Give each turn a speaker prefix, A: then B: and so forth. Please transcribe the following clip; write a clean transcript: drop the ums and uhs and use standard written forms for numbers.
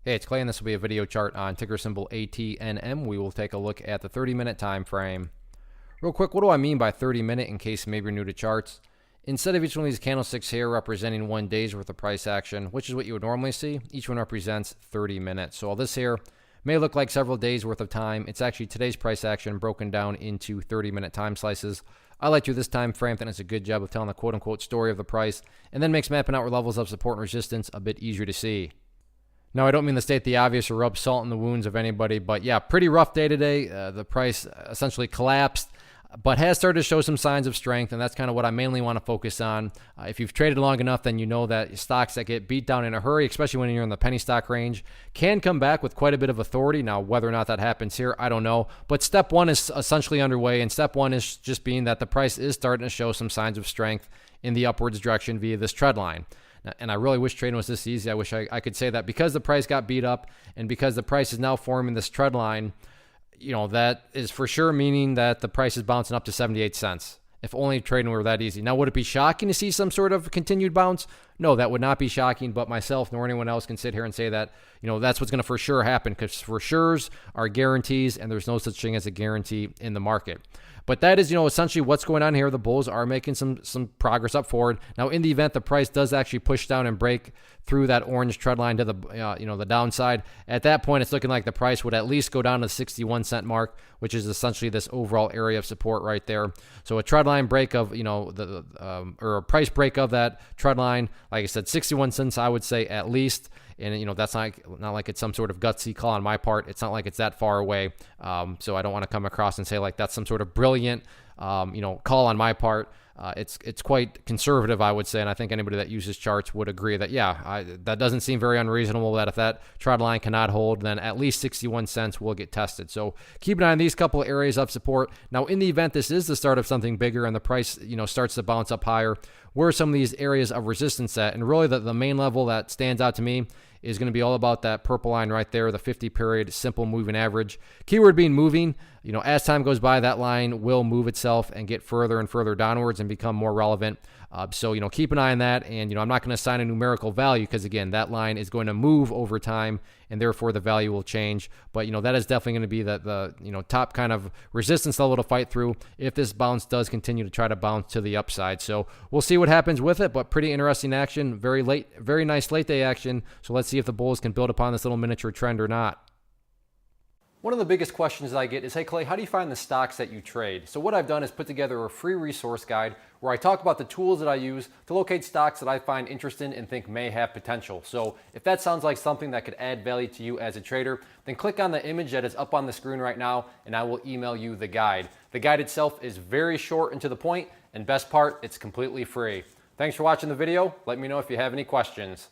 A: Hey, it's Clay, and this will be a video chart on ticker symbol ATNM. We will take a look at the 30-minute time frame. Real quick, what do I mean by 30-minute in case maybe you're new to charts? Instead of each one of these candlesticks here representing 1 day's worth of price action, which is what you would normally see, each one represents 30 minutes. So all this here may look like several days worth of time. It's actually today's price action broken down into 30-minute time slices. I like to this time frame, then it's a good job of telling the quote-unquote story of the price, and then makes mapping out levels of support and resistance a bit easier to see. Now, I don't mean to state the obvious or rub salt in the wounds of anybody, but yeah, pretty rough day today. The price essentially collapsed, but has started to show some signs of strength, and that's kind of what I mainly want to focus on. If you've traded long enough, then you know that stocks that get beat down in a hurry, especially when you're in the penny stock range, can come back with quite a bit of authority. Now, whether or not that happens here, I don't know. But step one is essentially underway, and step one is just being that the price is starting to show some signs of strength in the upwards direction via this trend line. And I really wish trading was this easy. I wish I could say that because the price got beat up and because the price is now forming this trend line, you know, that is for sure meaning that the price is bouncing up to 78 cents. If only trading were that easy. Now, would it be shocking to see some sort of continued bounce? No, that would not be shocking, but myself nor anyone else can sit here and say that, you know, that's what's going to for sure happen, because for sures are guarantees, and there's no such thing as a guarantee in the market. But that is, you know, essentially what's going on here. The bulls are making some progress up forward. Now, in the event the price does actually push down and break through that orange trend line to the, the downside, at that point, it's looking like the price would at least go down to the 61 cent mark, which is essentially this overall area of support right there. So a trend line break of, or a price break of that trend line, like I said, 61 cents, I would say at least. And, you know, that's not like it's some sort of gutsy call on my part. It's not like it's that far away. So I don't want to come across and say like that's some sort of brilliant, call on my part. It's quite conservative, I would say. And I think anybody that uses charts would agree that, that doesn't seem very unreasonable, that if that trend line cannot hold, then at least 61 cents will get tested. So keep an eye on these couple of areas of support. Now, in the event this is the start of something bigger and the price, starts to bounce up higher, where are some of these areas of resistance at? And really the main level that stands out to me is going to be all about that purple line right there, the 50-period simple moving average. Keyword being moving. As time goes by, that line will move itself and get further and further downwards and become more relevant. So keep an eye on that. And, I'm not going to assign a numerical value because, again, that line is going to move over time and therefore the value will change. But, that is definitely going to be the top kind of resistance level to fight through if this bounce does continue to try to bounce to the upside. So we'll see what happens with it, but pretty interesting action. Very nice late day action. So let's see if the bulls can build upon this little miniature trend or not. One of the biggest questions that I get is, hey Clay, how do you find the stocks that you trade? So what I've done is put together a free resource guide where I talk about the tools that I use to locate stocks that I find interesting and think may have potential. So if that sounds like something that could add value to you as a trader, then click on the image that is up on the screen right now and I will email you the guide. The guide itself is very short and to the point, and best part, it's completely free. Thanks for watching the video. Let me know if you have any questions.